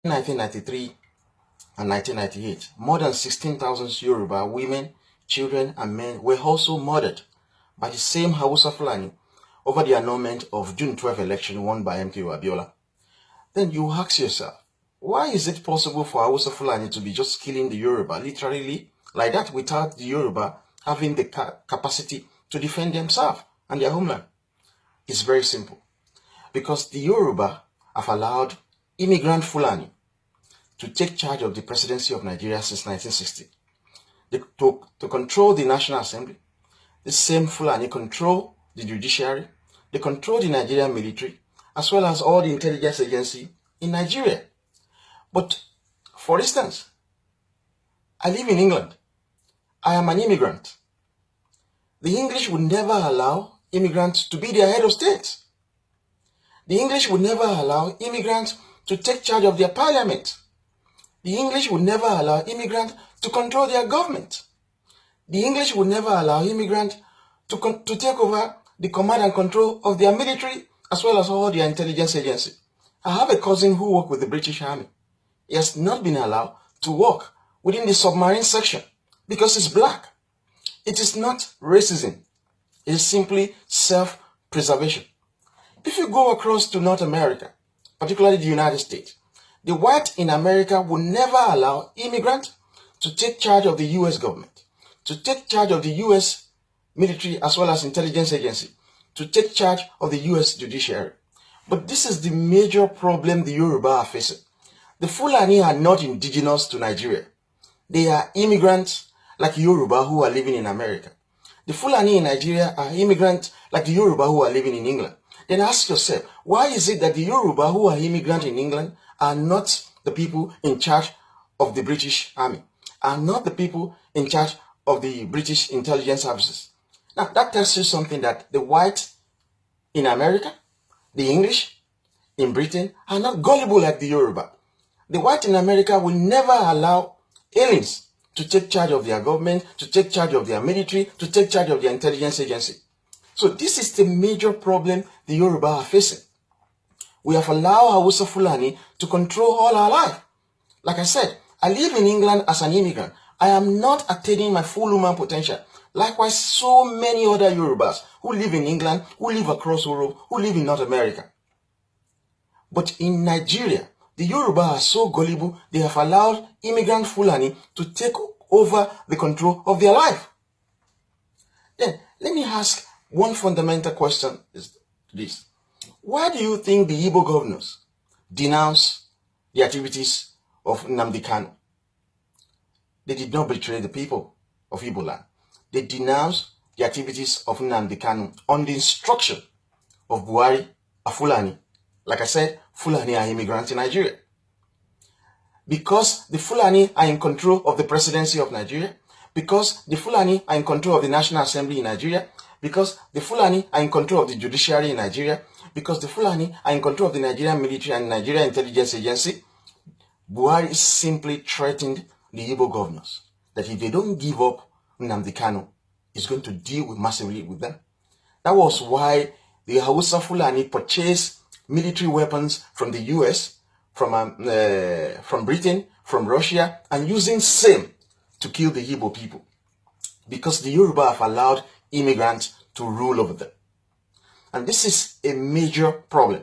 1993 and 1998, more than 16,000 Yoruba women, children, and men were also murdered by the same Hausa Fulani over the annulment of June 12 election won by MK Abiola. Then you ask yourself, why is it possible for Hausa Fulani to be just killing the Yoruba literally like that without the Yoruba having the capacity to defend themselves and their homeland? It's very simple. Because the Yoruba have allowed immigrant Fulani to take charge of the presidency of Nigeria since 1960. To control the National Assembly, the same Fulani control the judiciary, they control the Nigerian military, as well as all the intelligence agency in Nigeria. But, for instance, I live in England. I am an immigrant. The English would never allow immigrants to be their head of state. The English would never allow immigrants to take charge of their parliament. The English would never allow immigrants to control their government. The English would never allow immigrants to take over the command and control of their military as well as all their intelligence agency. I have a cousin who worked with the British Army. He has not been allowed to work within the submarine section because he's black. It is not racism. It is simply self-preservation. If you go across to North America, particularly the United States, the white in America will never allow immigrants to take charge of the U.S. government, to take charge of the U.S. military as well as intelligence agency, to take charge of the U.S. judiciary. But this is the major problem the Yoruba are facing. The Fulani are not indigenous to Nigeria. They are immigrants like Yoruba who are living in America. The Fulani in Nigeria are immigrants like the Yoruba who are living in England. Then ask yourself, why is it that the Yoruba who are immigrants in England are not the people in charge of the British Army, are not the people in charge of the British intelligence services? Now, that tells you something that the white in America, the English in Britain are not gullible like the Yoruba. The white in America will never allow aliens to take charge of their government, to take charge of their military, to take charge of their intelligence agency. So this is the major problem the Yoruba are facing. We have allowed Hausa Fulani to control all our life. Like I said, I live in England as an immigrant. I am not attaining my full human potential. Likewise, so many other Yorubas who live in England, who live across Europe, who live in North America. But in Nigeria, the Yoruba are so gullible, they have allowed immigrant Fulani to take over the control of their life. Then, let me ask one fundamental question is this. Why do you think the Igbo governors denounce the activities of Nnamdi Kanu? They did not betray the people of Igbo land. They denounced the activities of Nnamdi Kanu on the instruction of Buhari, a Fulani. Like I said, Fulani are immigrants in Nigeria. Because the Fulani are in control of the presidency of Nigeria, because the Fulani are in control of the National Assembly in Nigeria, because the Fulani are in control of the judiciary in Nigeria, because the Fulani are in control of the Nigerian military and Nigerian intelligence agency, Buhari simply threatened the Igbo governors that if they don't give up Nnamdi Kanu, he's going to deal massively with them. That was why the Hausa Fulani purchased military weapons from the US, from Britain, from Russia, and using same to kill the Igbo people. Because the Yoruba have allowed immigrants to rule over them. And this is a major problem.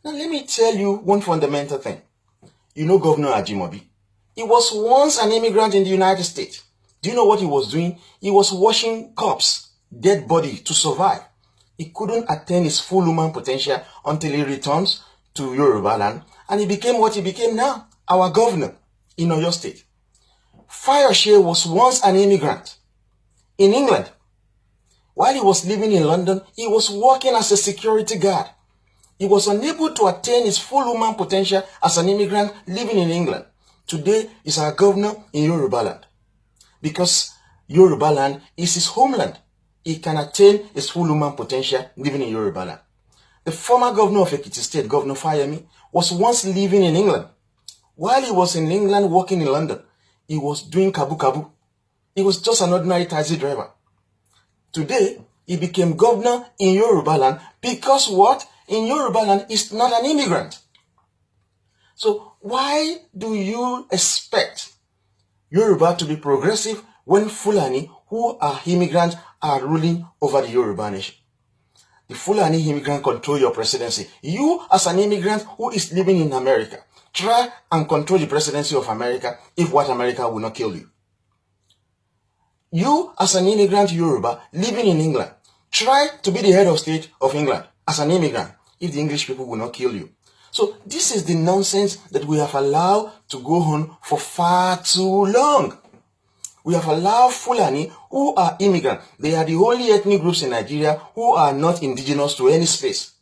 Now let me tell you one fundamental thing. You know Governor Ajimobi? He was once an immigrant in the United States. Do you know what he was doing? He was washing corpse, dead body to survive. He couldn't attain his full human potential until he returns to Yoruba land, and he became what he became now, our governor in Oyo State. Fayose was once an immigrant in England. While he was living in London, he was working as a security guard. He was unable to attain his full human potential as an immigrant living in England. Today, he's our governor in Yoruba land. Because Yoruba land is his homeland. He can attain his full human potential living in Yoruba land. The former governor of Ekiti State, Governor Fayemi, was once living in England. While he was in England working in London, he was doing kabu-kabu. He was just an ordinary taxi driver. Today, he became governor in Yoruba land because what? In Yoruba land, he's not an immigrant. So Why do you expect Yoruba to be progressive when Fulani, who are immigrants, are ruling over the Yoruba nation? The Fulani immigrant control your presidency. You, as an immigrant who is living in America, try and control the presidency of America if white America will not kill you. You, as an immigrant Yoruba living in England, try to be the head of state of England as an immigrant if the English people will not kill you. So this is the nonsense that we have allowed to go on for far too long. We have allowed Fulani, who are immigrants. They are the only ethnic groups in Nigeria who are not indigenous to any space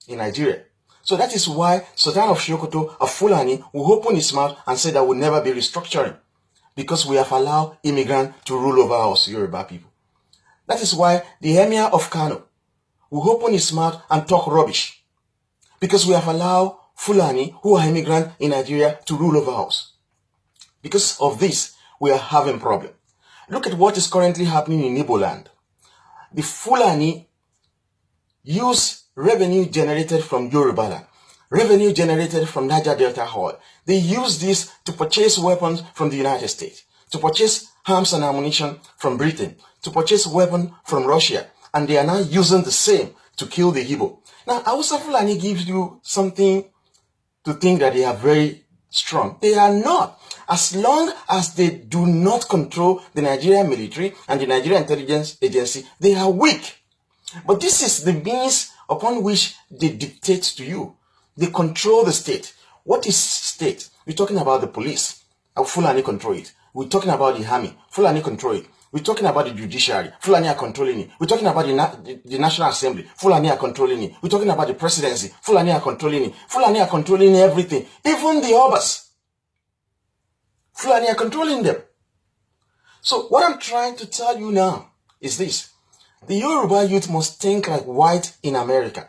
in Nigeria. So that is why Sultan of Sokoto, a Fulani, will open his mouth and say there will never be restructuring, because we have allowed immigrants to rule over us, Yoruba people. That is why the Emir of Kano will open his mouth and talk rubbish, because we have allowed Fulani, who are immigrants in Nigeria, to rule over us. Because of this, we are having problem. Look at what is currently happening in Igbo land. The Fulani use revenue generated from Yoruba land, revenue generated from Niger Delta oil. They use this to purchase weapons from the United States, to purchase arms and ammunition from Britain, to purchase weapons from Russia, and they are now using the same to kill the Igbo. Now, Hausa Fulani gives you something to think that they are very strong. They are not. As long as they do not control the Nigerian military and the Nigerian intelligence agency, they are weak. But this is the means upon which they dictate to you. They control the state. What is state? We're talking about the police. Fulani control it. We're talking about the army. Fulani control it. We're talking about the judiciary. Fulani are controlling it. We're talking about the National Assembly. Fulani are controlling it. We're talking about the presidency. Fulani are controlling it. Fulani are controlling everything. Even the Obas. Fulani are controlling them. So what I'm trying to tell you now is this. The Yoruba youth must think like white in America.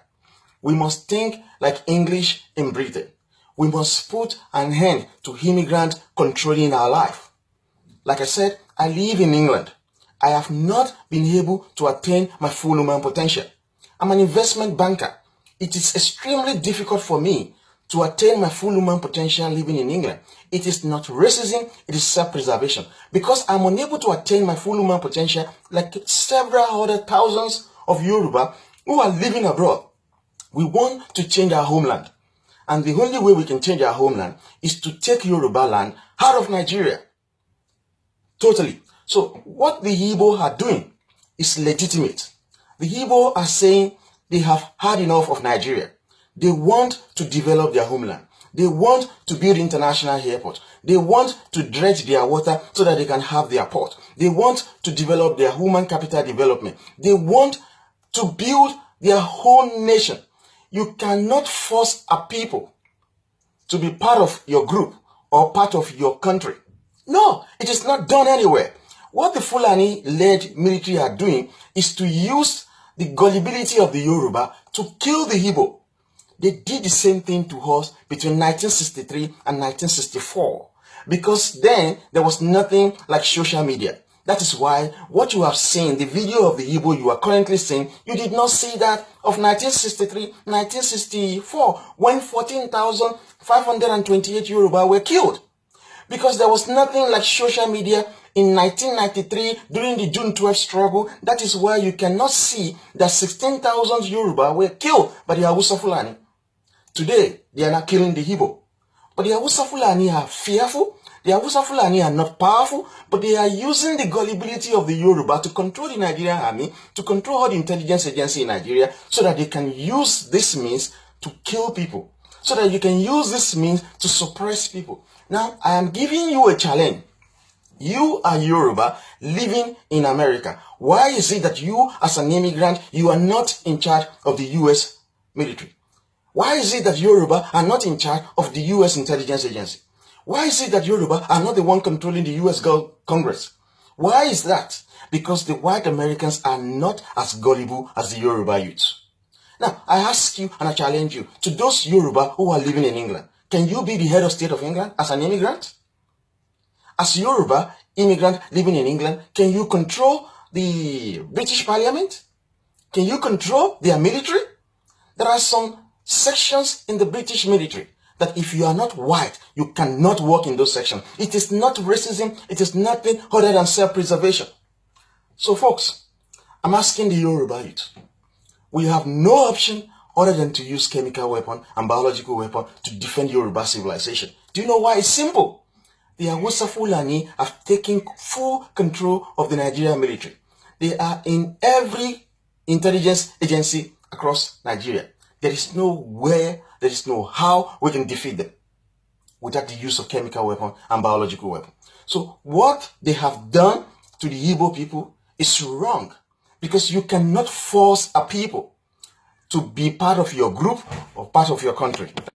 We must think like English in Britain. We must put an end to immigrants controlling our life. Like I said, I live in England. I have not been able to attain my full human potential. I'm an investment banker. It is extremely difficult for me to attain my full human potential living in England. It is not racism, it is self-preservation. Because I'm unable to attain my full human potential like several other thousands of Yoruba who are living abroad. We want to change our homeland. And the only way we can change our homeland is to take Yoruba land out of Nigeria. Totally. So what the Igbo are doing is legitimate. The Igbo are saying they have had enough of Nigeria. They want to develop their homeland. They want to build international airport. They want to dredge their water so that they can have their port. They want to develop their human capital development. They want to build their whole nation. You cannot force a people to be part of your group or part of your country. No, it is not done anywhere. What the Fulani-led military are doing is to use the gullibility of the Yoruba to kill the Igbo. They did the same thing to us between 1963 and 1964 because then there was nothing like social media. That is why what you have seen, the video of the Igbo you are currently seeing, you did not see that of 1963, 1964 when 14,528 Yoruba were killed. Because there was nothing like social media in 1993 during the June 12 struggle. That is why you cannot see that 16,000 Yoruba were killed by the Hausa Fulani. Today, they are not killing the Igbo. But the Hausa Fulani are fearful. The Hausa Fulani are not powerful, but they are using the gullibility of the Yoruba to control the Nigerian army, to control all the intelligence agency in Nigeria, so that they can use this means to kill people, so that you can use this means to suppress people. Now, I am giving you a challenge. You are Yoruba living in America. Why is it that you, as an immigrant, you are not in charge of the U.S. military? Why is it that Yoruba are not in charge of the U.S. intelligence agency? Why is it that Yoruba are not the one controlling the U.S. Congress? Why is that? Because the white Americans are not as gullible as the Yoruba youth. Now, I ask you and I challenge you, to those Yoruba who are living in England, can you be the head of state of England as an immigrant? As Yoruba immigrant living in England, can you control the British Parliament? Can you control their military? There are some sections in the British military that if you are not white, you cannot work in those sections. It is not racism. It is nothing other than self-preservation. So folks, I'm asking the Yoruba youth, we have no option other than to use chemical weapon and biological weapon to defend Yoruba civilization. Do you know why? It's simple. The Hausa Fulani have taken full control of the Nigerian military. They are in every intelligence agency across Nigeria. There is nowhere, there is no how we can defeat them without the use of chemical weapon and biological weapon. So what they have done to the Igbo people is wrong, because you cannot force a people to be part of your group or part of your country.